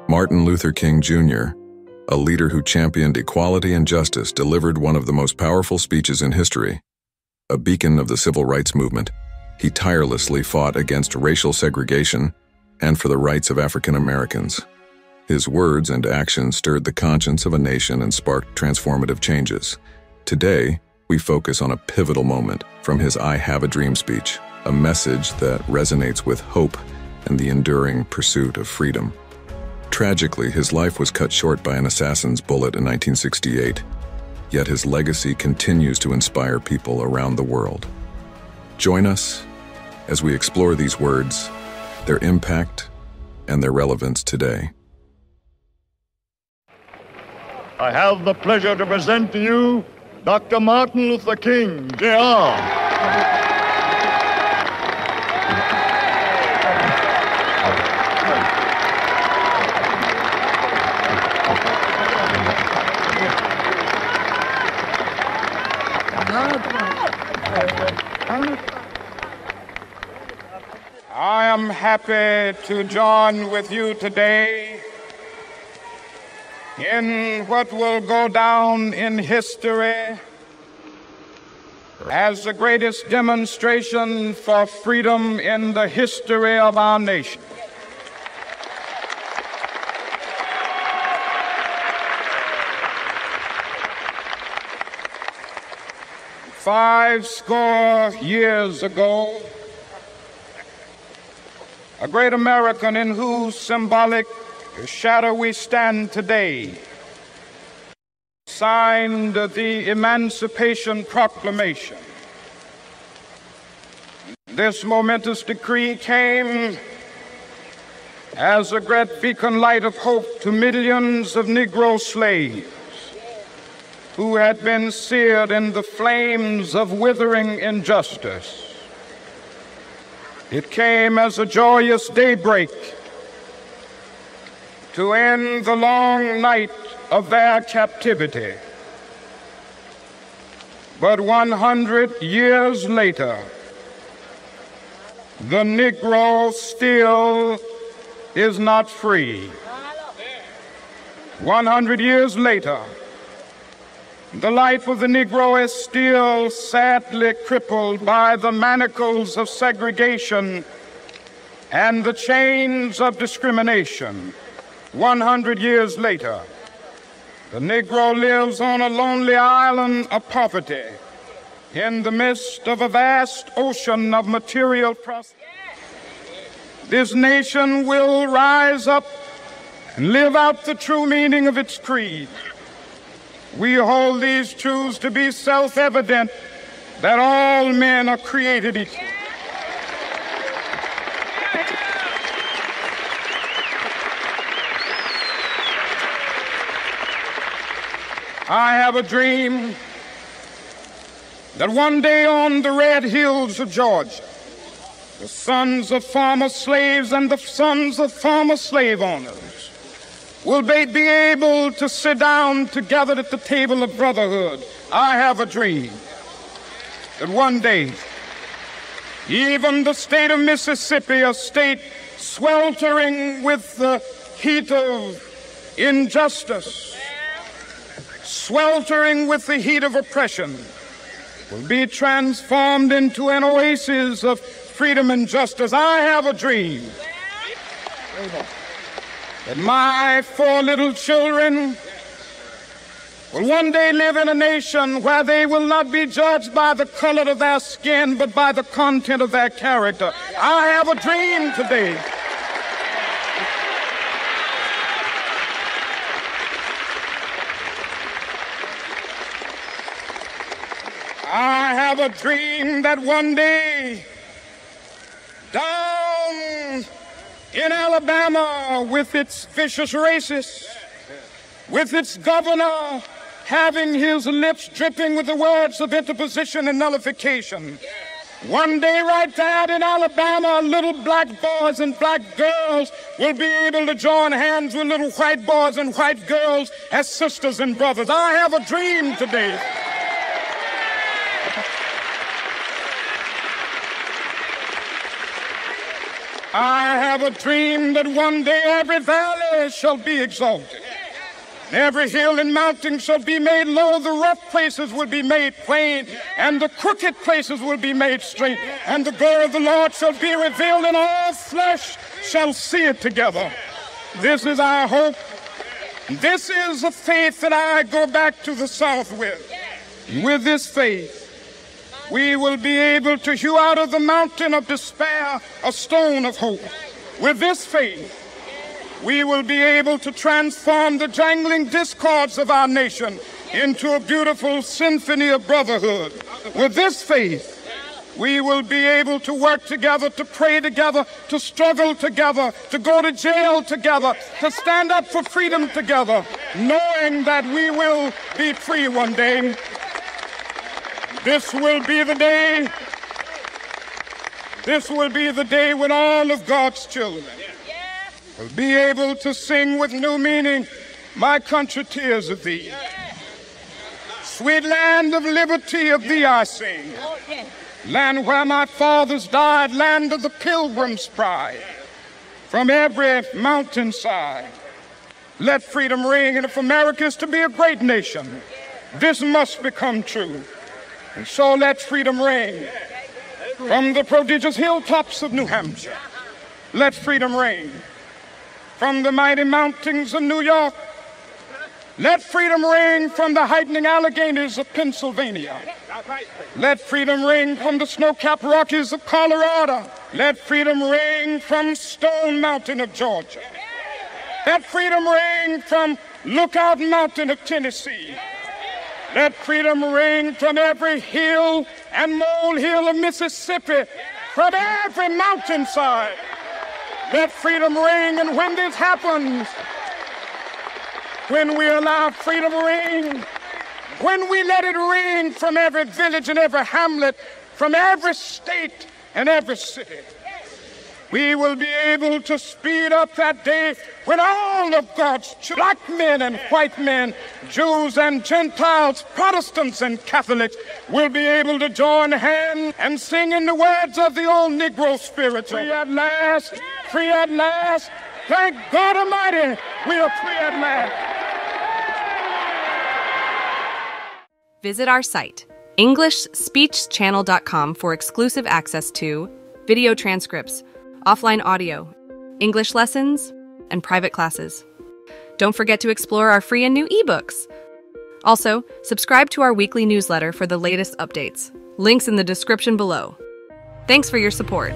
Martin Luther King Jr., a leader who championed equality and justice, delivered one of the most powerful speeches in history. A beacon of the civil rights movement, he tirelessly fought against racial segregation and for the rights of African Americans. His words and actions stirred the conscience of a nation and sparked transformative changes. Today, we focus on a pivotal moment from his I Have a Dream speech, a message that resonates with hope and the enduring pursuit of freedom. Tragically, his life was cut short by an assassin's bullet in 1968, yet his legacy continues to inspire people around the world. Join us as we explore these words, their impact, and their relevance today. I have the pleasure to present to you Dr. Martin Luther King, Jr. I am happy to join with you today in what will go down in history as the greatest demonstration for freedom in the history of our nation. Five score years ago, a great American in whose symbolic shadow we stand today signed the Emancipation Proclamation. This momentous decree came as a great beacon light of hope to millions of Negro slaves who had been seared in the flames of withering injustice. It came as a joyous daybreak to end the long night of their captivity. But 100 years later, the Negro still is not free. 100 years later, the life of the Negro is still sadly crippled by the manacles of segregation and the chains of discrimination. 100 years later, the Negro lives on a lonely island of poverty in the midst of a vast ocean of material prosperity. This nation will rise up and live out the true meaning of its creed. We hold these truths to be self-evident, that all men are created equal. I have a dream that one day on the red hills of Georgia, the sons of former slaves and the sons of former slave owners will they be able to sit down together at the table of brotherhood. I have a dream that one day, even the state of Mississippi, a state sweltering with the heat of injustice, sweltering with the heat of oppression, will be transformed into an oasis of freedom and justice. I have a dream that my 4 little children will one day live in a nation where they will not be judged by the color of their skin, but by the content of their character. I have a dream today I have a dream that one day down in Alabama, with its vicious racists, with its governor having his lips dripping with the words of interposition and nullification, one day right there in Alabama, little black boys and black girls will be able to join hands with little white boys and white girls as sisters and brothers. I have a dream today. I have a dream that one day every valley shall be exalted. Every hill and mountain shall be made low, the rough places will be made plain, and the crooked places will be made straight. And the glory of the Lord shall be revealed, and all flesh shall see it together. This is our hope. This is a faith that I go back to the South with. With this faith, we will be able to hew out of the mountain of despair a stone of hope. With this faith, we will be able to transform the jangling discords of our nation into a beautiful symphony of brotherhood. With this faith, we will be able to work together, to pray together, to struggle together, to go to jail together, to stand up for freedom together, knowing that we will be free one day. This will be the day. This will be the day when all of God's children will be able to sing with new meaning, "My country, tears of thee. Sweet land of liberty, of thee I sing. Land where my fathers died, land of the pilgrim's pride. From every mountainside, let freedom ring. And if America is to be a great nation, this must become true. And so let freedom ring. From the prodigious hilltops of New Hampshire, let freedom ring. From the mighty mountains of New York, let freedom ring. From the heightening Alleghenies of Pennsylvania, let freedom ring. From the snow-capped Rockies of Colorado, let freedom ring. From Stone Mountain of Georgia, let freedom ring. From Lookout Mountain of Tennessee, let freedom ring. From every hill and molehill of Mississippi, from every mountainside, let freedom ring. And when this happens, when we allow freedom to ring, when we let it ring from every village and every hamlet, from every state and every city, we will be able to speed up that day when all of God's black men and white men, Jews and Gentiles, Protestants and Catholics will be able to join hands and sing in the words of the old Negro spiritual. Free at last, free at last. Thank God Almighty, we are free at last. Visit our site, EnglishSpeechChannel.com, for exclusive access to video transcripts, offline audio, English lessons, and private classes. Don't forget to explore our free and new ebooks. Also, subscribe to our weekly newsletter for the latest updates. Links in the description below. Thanks for your support.